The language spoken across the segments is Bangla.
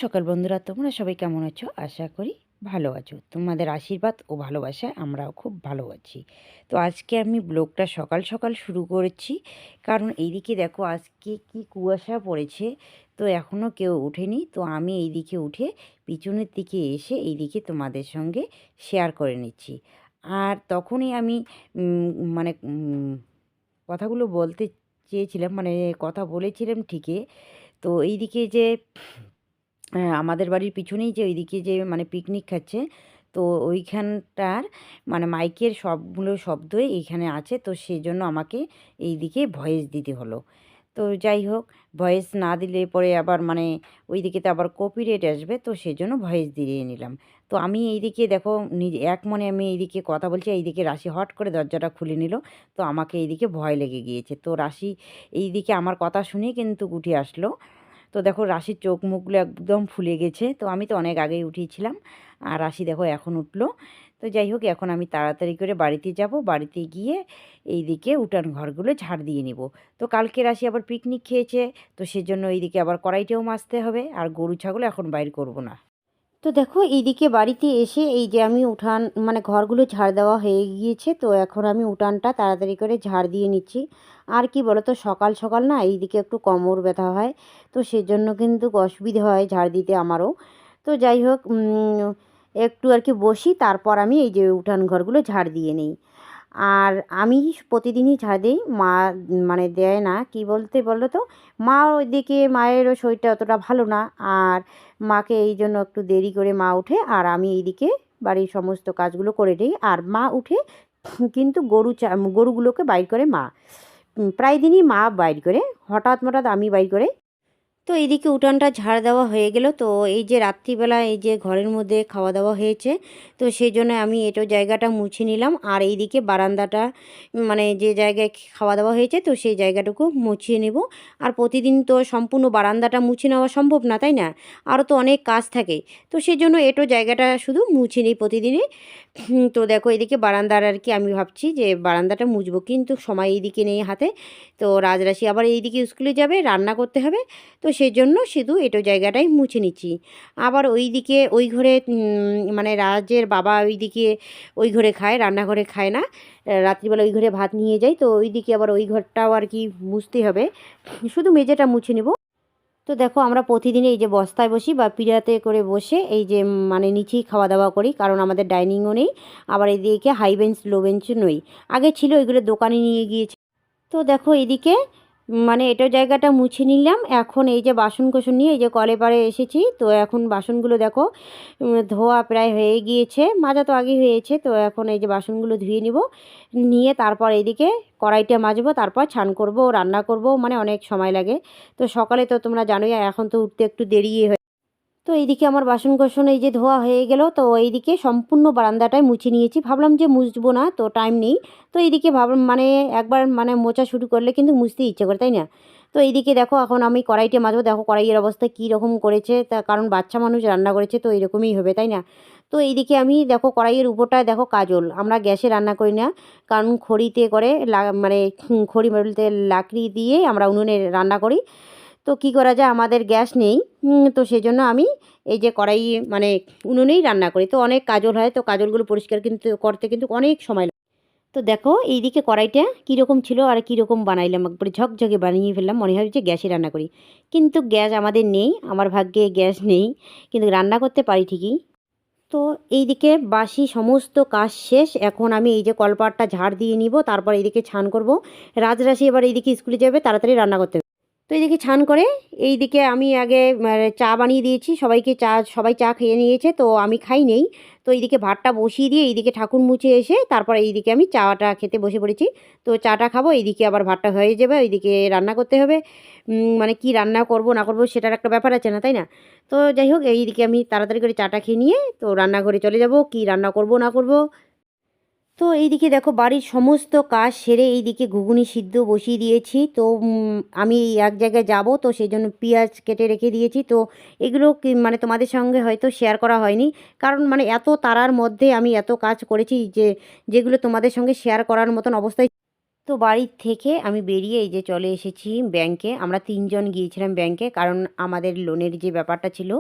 সকাল বন্ধুরা, তোমরা সবাই কেমন আছো? আশা করি ভালো আছো। তোমাদের আশীর্বাদ ও ভালোবাসায় আমরাও খুব ভালো আছি। তো আজকে আমি ব্লগটা সকাল সকাল শুরু করেছি, কারণ এইদিকে দেখো আজকে কি কুয়াশা পড়েছে। তো এখনও কেউ ওঠেনি, তো আমি এইদিকে উঠে পিছনের দিকে এসে এইদিকে তোমাদের সঙ্গে শেয়ার করে নিচ্ছি। আর তখনই আমি মানে কথাগুলো বলতে চেয়েছিলাম, মানে কথা বলেছিলাম ঠিকই। তো এইদিকে যে আমাদের বাড়ির পিছনেই যে ওইদিকে যে মানে পিকনিক খাচ্ছে, তো ওইখানটার মানে মাইকের সবগুলো শব্দই এইখানে আছে, তো সেজন্য আমাকে এইদিকে ভয়েস দিতে হলো। তো যাই হোক, ভয়েস না দিলে পরে আবার মানে ওইদিকে তো আবার কপিরাইট আসবে, তো সেজন্য ভয়েস দিয়ে নিলাম। তো আমি এইদিকে দেখো নিজে এক মনে আমি এইদিকে কথা বলছি, এইদিকে রাশি হট করে দরজাটা খুলে নিল। তো আমাকে এইদিকে ভয় লেগে গিয়েছে, তো রাশি এইদিকে আমার কথা শুনেই কিন্তু উঠে আসলো। তো দেখো রাশির চোখ মুখগুলো একদম ফুলে গেছে, তো আমি তো অনেক আগেই উঠিয়েছিলাম, আর রাশি দেখো এখন উঠলো। তো যাই হোক, এখন আমি তাড়াতাড়ি করে বাড়িতে যাব, বাড়িতে গিয়ে এইদিকে উঠান ঘরগুলো ঝাড় দিয়ে নিব। তো কালকে রাশি আবার পিকনিক খেয়েছে, তো সেজন্য এইদিকে আবার কড়াইটাও মাজতে হবে, আর গরু ছাগল এখন বাইর করব না। তো দেখো এইদিকে বাড়িতে এসে এই যে আমি উঠান মানে ঘরগুলো ঝাড় দেওয়া হয়ে গিয়েছে, তো এখন আমি উঠানটা তাড়াতাড়ি করে ঝাড় দিয়ে নিচ্ছি। আর কি বলো তো, সকাল সকাল না এইদিকে একটু কোমর ব্যথা হয়, তো সেজন্য কিন্তু অসুবিধা হয় ঝাড় দিতে আমারও। তো যাই হোক, একটু আর কি বসি, তারপর আমি এই যে উঠান ঘরগুলো ঝাড় দিয়ে নিই। আর আমি প্রতিদিনই ঝাড় দিই, মা মানে দেয় না, কি বলতে বলো তো, মা ওইদিকে মায়েরও শরীরটা অতটা ভালো না, আর মাকে এই জন্য একটু দেরি করে মা উঠে, আর আমি এইদিকে বাড়ির সমস্ত কাজগুলো করে দিই। আর মা উঠে কিন্তু গরুগুলোকে বাইর করে মা, প্রায় দিনই মা বাইর করে, হঠাৎ হঠাৎ আমি বাইর করে। তো এইদিকে উঠানটা ঝাড় দেওয়া হয়ে গেল। তো এই যে রাত্রিবেলা এই যে ঘরের মধ্যে খাওয়া দাওয়া হয়েছে, তো সেই জন্য আমি এটো জায়গাটা মুছে নিলাম, আর এইদিকে বারান্দাটা মানে যে জায়গায় খাওয়া দাওয়া হয়েছে, তো সেই জায়গাটুকু মুছিয়ে নেব। আর প্রতিদিন তো সম্পূর্ণ বারান্দাটা মুছে নেওয়া সম্ভব না, তাই না? আরও তো অনেক কাজ থাকে, তো সেই জন্য এটো জায়গাটা শুধু মুছে নিই প্রতিদিনই। তো দেখো এদিকে বারান্দার আর কি আমি ভাবছি যে বারান্দাটা মুছবো, কিন্তু সময় এইদিকে নেই হাতে। তো রাজরাশি আবার এইদিকে স্কুলে যাবে, রান্না করতে হবে, তো সেজন্য শুধু এটো জায়গাটাই মুছে নিচ্ছি। আবার ওই দিকে ওই ঘরে মানে রাজের বাবা ওইদিকে ওই ঘরে খায়, রান্নাঘরে খায় না, রাত্রিবেলা ওই ঘরে ভাত নিয়ে যায়, তো ওই দিকে আবার ওই ঘরটাও আর কি মুছতে হবে, শুধু মেঝেটা মুছে নেব। তো দেখো আমরা প্রতিদিন এই যে বস্তায় বসি বা পিঁড়াতে করে বসে এই যে মানে নিচেই খাওয়া দাওয়া করি, কারণ আমাদের ডাইনিংও নেই, আবার এদিকে হাই বেঞ্চ লো বেঞ্চও নেই। আগে ছিল, ওইগুলো দোকানে নিয়ে গিয়েছে। তো দেখো এদিকে মানে এটা জায়গাটা মুছে নিলাম। এখন এই যে বাসন কোসন নিয়ে এই যে কলে পাড়ে এসেছি, তো এখন বাসনগুলো দেখো ধোয়া প্রায় হয়ে গিয়েছে, মাজা তো আগে হয়েছে। তো এখন এই যে বাসনগুলো ধুয়ে নিব, নিয়ে তারপর এইদিকে কড়াইটা মাজবো, তারপর ছান করব, রান্না করব, মানে অনেক সময় লাগে। তো সকালে তো তোমরা জানোই এখন তো উঠতে একটু দেরি হয়। তো এইদিকে আমার বাসন কোসন এই যে ধোয়া হয়ে গেল, তো এইদিকে সম্পূর্ণ বারান্দাটাই মুছে নিয়েছি, ভাবলাম যে মুছবো না, তো টাইম নেই। তো এইদিকে ভাবলাম মানে একবার মানে মোছা শুরু করলে কিন্তু মুছতে ইচ্ছে করে, তাই না? তো এইদিকে দেখো এখন আমি কড়াইটা মাজবো, দেখো কড়াইয়ের অবস্থা কী রকম করেছে, তা কারণ বাচ্চা মানুষ রান্না করেছে, তো এরকমই হবে, তাই না? তো এইদিকে আমি দেখো কড়াইয়ের উপরটায় দেখো কাজল, আমরা গ্যাসে রান্না করি না, কারণ খড়িতে করে মানে খড়ি বলতে লাকড়ি দিয়ে আমরা উনুনে রান্না করি। তো কি করা যায়, আমাদের গ্যাস নেই, তো সেজন্য আমি এই যে কড়াই মানে উনুনেই রান্না করি। তো অনেক কাজল হয়, তো কাজলগুলো পরিষ্কার কিন্তু করতে কিন্তু অনেক সময় লাগে। তো দেখো এইদিকে কড়াইটা কীরকম ছিল আর কীরকম বানাইলাম, একবারে ঝকঝকে বানিয়ে ফেললাম, মনে হয় যে গ্যাসে রান্না করি। কিন্তু গ্যাস আমাদের নেই, আমার ভাগ্যে গ্যাস নেই, কিন্তু রান্না করতে পারি ঠিকই। তো এইদিকে বাসি সমস্ত কাজ শেষ, এখন আমি এই যে কলপাটটা ঝাড় দিয়ে নিব, তারপর এইদিকে ছান করব। রাজরাশি এবার এইদিকে স্কুলে যাবে, তাড়াতাড়ি রান্না করতে হবে। তো এইদিকে ছান করে এইদিকে আমি আগে চা বানিয়ে দিয়েছি সবাইকে, সবাই চা খেয়ে নিয়েছে, তো আমি খাই নেই। তো এইদিকে ভাতটা বসিয়ে দিয়ে এইদিকে ঠাকুর মুছে এসে তারপর এইদিকে আমি চাটা খেতে বসে পড়েছি। তো চাটা খাবো, এইদিকে আবার ভাতটা হয়ে যাবে, এইদিকে রান্না করতে হবে। মানে কি রান্না করব না করব সেটার একটা ব্যাপার আছে না, তাই না? তো যাই হোক, এইদিকে আমি তাড়াতাড়ি করে চাটা খেয়ে নিয়ে তো রান্নাঘরে চলে যাব, কি রান্না করব না করব। তো এইদিকে দেখো বাড়ির সমস্ত কাজ সেরে এইদিকে ঘুগনি সিদ্ধ বসিয়ে দিয়েছি। তো আমি এক জায়গায় যাব, তো সেই জন্য পেঁয়াজ কেটে রেখে দিয়েছি। তো এগুলো মানে তোমাদের সঙ্গে হয়তো শেয়ার করা হয়নি, কারণ মানে এত তাড়ার মধ্যে আমি এত কাজ করেছি যে যেগুলো তোমাদের সঙ্গে শেয়ার করার মতন অবস্থায়। তো তো বাড়ির থেকে আমি বেরিয়ে এই যে চলে এসেছি ব্যাংকে। আমরা ৩ জন গিয়েছিলাম ব্যাংকে, কারণ আমাদের লোনের যে ব্যাপারটা ছিল,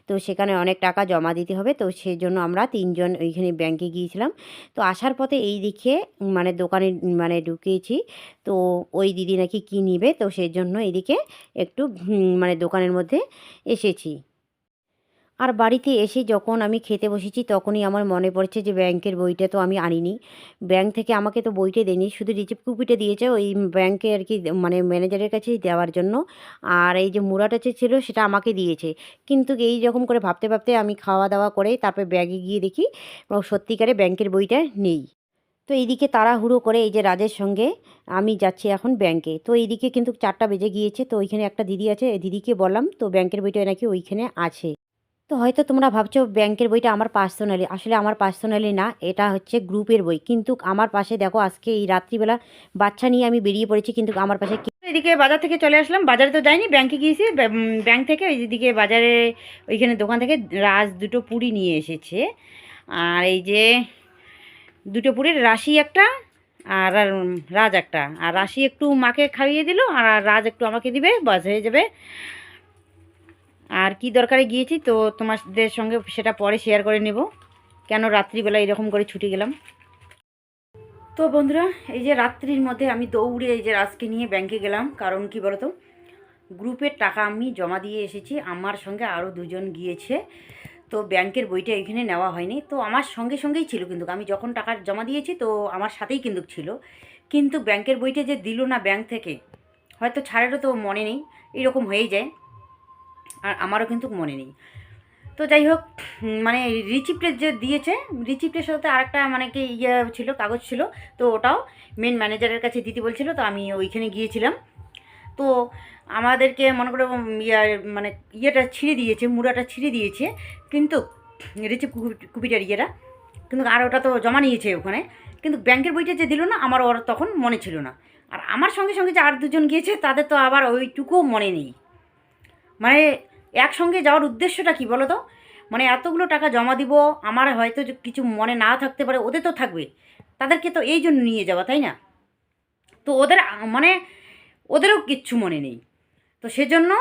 তো সেখানে অনেক টাকা জমা দিতে হবে। তো সেজন্য আমরা ৩ জন ওইখানে ব্যাংকে গিয়েছিলাম। তো আসার পথে এই দিকে মানে দোকানে মানে ঢুকেছি। তো ওই দিদি নাকি কী নিবে, তো সেজন্য এদিকে একটু মানে দোকানের মধ্যে এসেছি। আর বাড়িতে এসে যখন আমি খেতে বসেছি তখনই আমার মনে পড়ছে যে ব্যাংকের বইটা তো আমি আনিনি। ব্যাংক থেকে আমাকে তো বইটা দেয়নি, শুধু রিসিপ্ট কপিটা দিয়েছে ওই ব্যাংকে আর কি, মানে ম্যানেজারের কাছেই দেওয়ার জন্য। আর এই যে মুড়াটা যে ছিল সেটা আমাকে দিয়েছে। কিন্তু এই রকম করে ভাবতে ভাবতে আমি খাওয়া দাওয়া করে তারপরে ব্যাগে গিয়ে দেখি সত্যিকারে ব্যাংকের বইটা নেই। তো এইদিকে তাড়াহুড়ো করে এই যে রাজের সঙ্গে আমি যাচ্ছি এখন ব্যাংকে। তো এইদিকে কিন্তু 4টা বেজে গিয়েছে। তো ওইখানে একটা দিদি আছে, দিদিকে বললাম তো ব্যাংকের বইটা নাকি ওইখানে আছে। তো হয়তো তোমরা ভাবছো ব্যাংকের বইটা আমার পার্সোনালি, আসলে আমার পার্সোনালি না, এটা হচ্ছে গ্রুপের বই। কিন্তু আমার পাশে দেখো আজকে এই রাত্রিবেলা বাচ্চা নিয়ে আমি বেরিয়ে পড়েছি, কিন্তু আমার পাশে এদিকে বাজার থেকে চলে আসলাম। বাজারে তো যাইনি, ব্যাংকে গিয়েছি। ব্যাংক থেকে ওইদিকে বাজারে ওইখানে দোকান থেকে রাজ 2টো পুরি নিয়ে এসেছে। আর এই যে 2টো পুরির রাশি একটা আর রাজ একটা। আর রাশি একটু মাকে খাইয়ে দিল আর রাজ একটু আমাকে দিবে, বাস হয়ে যাবে। আর কি দরকারে গিয়েছি তো তোমাদের সঙ্গে সেটা পরে শেয়ার করে নেব, কেন রাত্রিবেলা এরকম করে ছুটে গেলাম। তো বন্ধুরা, এই যে রাত্রির মধ্যে আমি দৌড়ে এই যে রাজকে নিয়ে ব্যাংকে গেলাম। কারণ কি বলতো, গ্রুপের টাকা আমি জমা দিয়ে এসেছি, আমার সঙ্গে আরও 2জন গিয়েছে। তো ব্যাংকের বইটা এখানে নেওয়া হয়নি। তো আমার সঙ্গে সঙ্গেই ছিল, কিন্তু আমি যখন টাকা জমা দিয়েছি তো আমার সাথেই কিন্তু ছিল। কিন্তু ব্যাংকের বইটা যে দিল না ব্যাংক থেকে, হয়তো ছাড়েরও তো মনে নেই, এরকম হয়ে যায়। আর আমারও কিন্তু মনে নেই। তো যাই হোক, মানে রিসিপ্টের যে দিয়েছে, রিসিপ্টের সাথে আরেকটা মানে কি ইয়ে ছিল, কাগজ ছিল। তো ওটাও মেন ম্যানেজারের কাছে দিতে বলছিল, তো আমি ওইখানে গিয়েছিলাম। তো আমাদেরকে মনে করে মানে ইয়েটা ছিঁড়ে দিয়েছে, মুড়াটা ছিঁড়ে দিয়েছে, কিন্তু রিসিপ্ট কপিটার ইয়েটা কিন্তু। আর ওটা তো জমা নিয়েছে ওখানে, কিন্তু ব্যাংকের বইটা যে দিল না, আমার ওর তখন মনে ছিল না। আর আমার সঙ্গে সঙ্গে যে আর 2জন গিয়েছে তাদের তো আবার ওইটুকুও মনে নেই। মানে একসঙ্গে যাওয়ার উদ্দেশ্যটা কি বলো তো? মানে এতগুলো টাকা জমা দিব, আমার হয়তো কিছু মনে না থাকতে পারে, ওদের তো থাকবে। তাদেরকে তো এই জন্য নিয়ে যাওয়া, তাই না? তো ওদের মানে ওদেরও কিচ্ছু মনে নেই। তো সেজন্য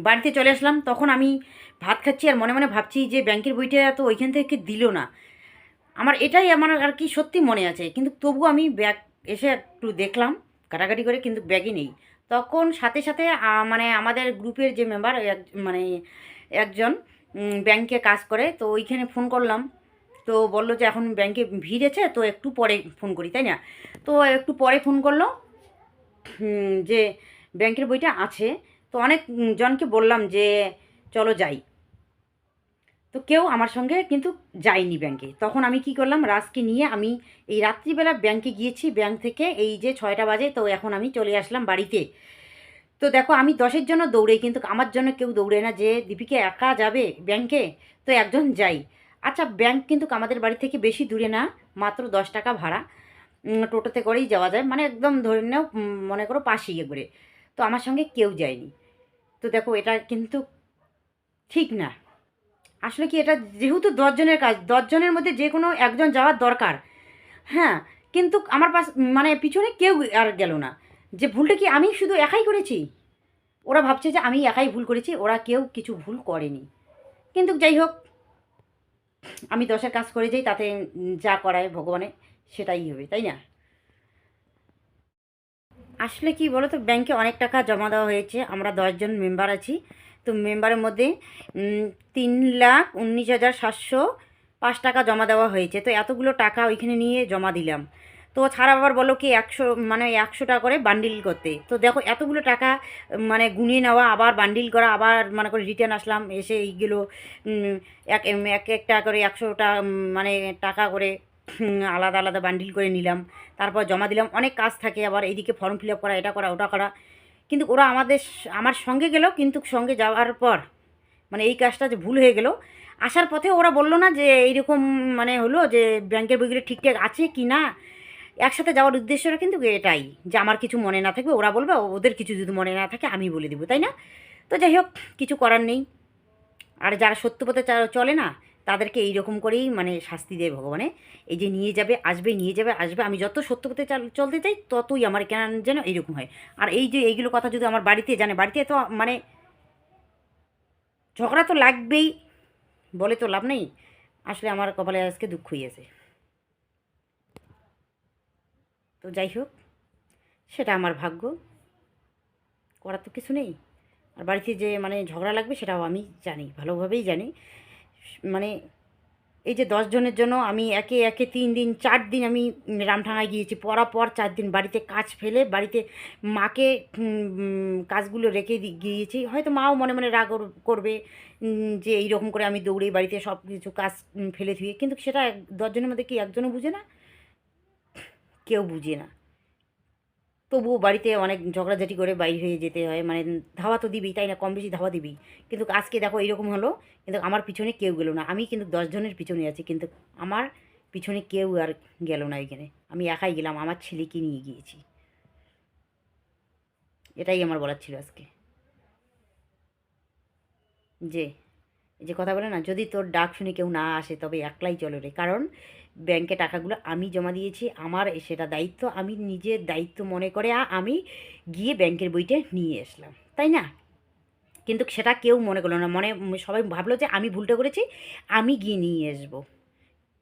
বাড়িতে চলে আসলাম। তখন আমি ভাত খাচ্ছি আর মনে মনে ভাবছি যে ব্যাংকের বইটা তো ওইখান থেকে দিল না। এটাই আমার আর কি সত্যি মনে আছে, কিন্তু তবুও আমি ব্যাগ এসে একটু দেখলাম কাটাকাটি করে, কিন্তু ব্যাগই নেই। তখন সাথে সাথে মানে আমাদের গ্রুপের যে মেম্বার মানে একজন ব্যাংকে কাজ করে, তো ওইখানে ফোন করলাম। তো বললো যে এখন ব্যাংকে ভিড় আছে, তো একটু পরে ফোন করি, তাই না? তো একটু পরে ফোন করলো যে ব্যাংকের বইটা আছে। তো অনেক জনকে বললাম যে চলো যাই, তো কেউ আমার সঙ্গে কিন্তু যায়নি ব্যাংকে। তখন আমি কি করলাম, রাজকে নিয়ে আমি এই রাত্রিবেলা ব্যাংকে গিয়েছি। ব্যাংক থেকে এই যে 6টা বাজে, তো এখন আমি চলে আসলাম বাড়িতে। তো দেখো আমি 10-এর জন্য দৌড়াই, কিন্তু আমার জন্য কেউ দৌড়ে না যে দীপিকা একা যাবে ব্যাংকে, তো একজন যাই। আচ্ছা, ব্যাংক কিন্তু আমাদের বাড়ি থেকে বেশি দূরে না, মাত্র 10 টাকা ভাড়া। টোটোতে করেই যাওয়া যায়, মানে একদম ধরে নাও মনে করো পাশেই করে। তো আমার সঙ্গে কেউ যায়নি। তো দেখো এটা কিন্তু ঠিক না। আসলে কি, এটা যেহেতু 10 জনের কাজ, 10 জনের মধ্যে যে কোনো একজন যাওয়ার দরকার। হ্যাঁ, কিন্তু আমার মানে পিছনে কেউ আর গেল না। যে ভুলটা কি আমি শুধু একাই করেছি? ওরা ভাবছে যে আমি একাই ভুল করেছি, ওরা কেউ কিছু ভুল করেনি। কিন্তু যাই হোক, আমি 10-এর কাজ করে যাই, তাতে যা করায় ভগবানে সেটাই হবে, তাই না? আসলে কি বলো তো, ব্যাংকে অনেক টাকা জমা দেওয়া হয়েছে, আমরা 10 জন মেম্বার আছি। তো মেম্বারের মধ্যে 3,19,705 টাকা জমা দেওয়া হয়েছে। তো এতগুলো টাকা ওইখানে নিয়ে জমা দিলাম। তো ছাড়া আবার বলো কি 100 মানে 100 টাকা করে বান্ডিল করতে। তো দেখো এতগুলো টাকা মানে গুনিয়ে নেওয়া, আবার বান্ডিল করা, আবার মানে করে রিটার্ন আসলাম, এসে এইগুলো এক এক একটা করে 100টা মানে টাকা করে আলাদা আলাদা বান্ডিল করে নিলাম। তারপর জমা দিলাম। অনেক কাজ থাকে, আবার এইদিকে ফর্ম ফিল আপ করা, এটা করা ওটা করা। কিন্তু ওরা আমার সঙ্গে গেল, কিন্তু সঙ্গে যাওয়ার পর মানে এই কাজটা যে ভুল হয়ে গেল। আসার পথে ওরা বললো না যে এইরকম মানে হলো যে ব্যাংকের বইগুলো ঠিকঠাক আছে কি না। একসাথে যাওয়ার উদ্দেশ্যটা কিন্তু এটাই, যে আমার কিছু মনে না থাকবে, ওরা বলবে, ওদের কিছু যদি মনে না থাকে আমি বলে দেবো, তাই না? তো যাই হোক, কিছু করার নেই। আর যারা সত্য পথে চলে না, তাদেরকে এইরকম করেই মানে শাস্তি দেয় ভগবানে। এই যে নিয়ে যাবে আসবে, নিয়ে যাবে আসবে, আমি যত সত্য পথে চলতে চাই ততই আমার কেন যেন এইরকম হয়। আর এই যে এইগুলো কথা যদি আমার বাড়িতে জানে, বাড়িতে তো মানে ঝগড়া তো লাগবেই, বলে তো লাভ নেই। আসলে আমার কপালে আজকে দুঃখ হয়েছে। তো যাই হোক, সেটা আমার ভাগ্য, করার তো কিছু নেই। আর বাড়িতে যে মানে ঝগড়া লাগবে সেটাও আমি জানি, ভালোভাবেই জানি। মানে এই যে 10 জনের জন্য আমি একে একে 3 দিন 4 দিন আমি রামঠাঙায় গিয়েছি, পর 4 দিন বাড়িতে কাজ ফেলে বাড়িতে মাকে কাজগুলো রেখে গিয়েছি। হয়তো মাও মনে মনে রাগ করবে যে এইরকম করে আমি দৌড়ে বাড়িতে সব কিছু কাজ ফেলে থুয়ে, কিন্তু সেটা 10 জনের মধ্যে কি একজনও বুঝে না? কেউ বুঝে না। তবুও বাড়িতে অনেক ঝগড়াঝাটি করে বাইর হয়ে যেতে হয়, মানে ধাওয়া তো দিবেই, তাই না? কম বেশি ধাওয়া দিবেই। কিন্তু আজকে দেখো এরকম হলো, কিন্তু আমার পিছনে কেউ গেল না। আমি কিন্তু 10 জনের পিছনে আছি, কিন্তু আমার পিছনে কেউ আর গেল না এখানে। আমি একাই গেলাম, আমার ছেলেকে নিয়ে গিয়েছি। এটাই আমার বলার ছিল আজকে। যে এই যে কথা বলে না, যদি তোর ডাক শুনে কেউ না আসে তবে একলাই চলো রে। কারণ ব্যাংকে টাকাগুলো আমি জমা দিয়েছি, আমার সেটা দায়িত্ব, আমি নিজের দায়িত্ব মনে করে আমি গিয়ে ব্যাংকের বইটা নিয়ে আসলাম, তাই না? কিন্তু সেটা কেউ মনে করলো না, মনে সবাই ভাবলো যে আমি ভুলটা করেছি, আমি গিয়ে নিয়ে আসবো।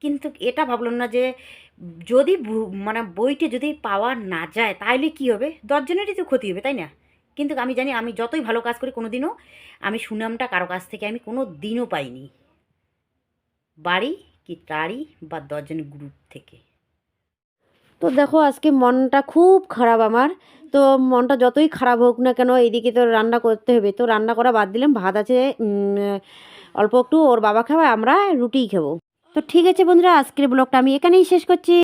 কিন্তু এটা ভাবলো না যে যদি মানে বইটা যদি পাওয়া না যায় তাহলে কী হবে, 10 জনেরই তো ক্ষতি হবে, তাই না? কিন্তু আমি জানি আমি যতই ভালো কাজ করি কোনো দিনও আমি সুনামটা কারো কাছ থেকে আমি কোনো দিনও পাইনি, বাড়ি কি টাড়ি বা 10 জনের গ্রুপ থেকে। তো দেখো আজকে মনটা খুব খারাপ আমার। তো মনটা যতই খারাপ হোক না কেন, এদিকে তো রান্না করতে হবে। তো রান্না করা বাদ দিলাম, ভাত আছে অল্প একটু, ওর বাবা খাবে, আমরা রুটিই খাবো। তো ঠিক আছে বন্ধুরা, আজকের ব্লগটা আমি এখানেই শেষ করছি।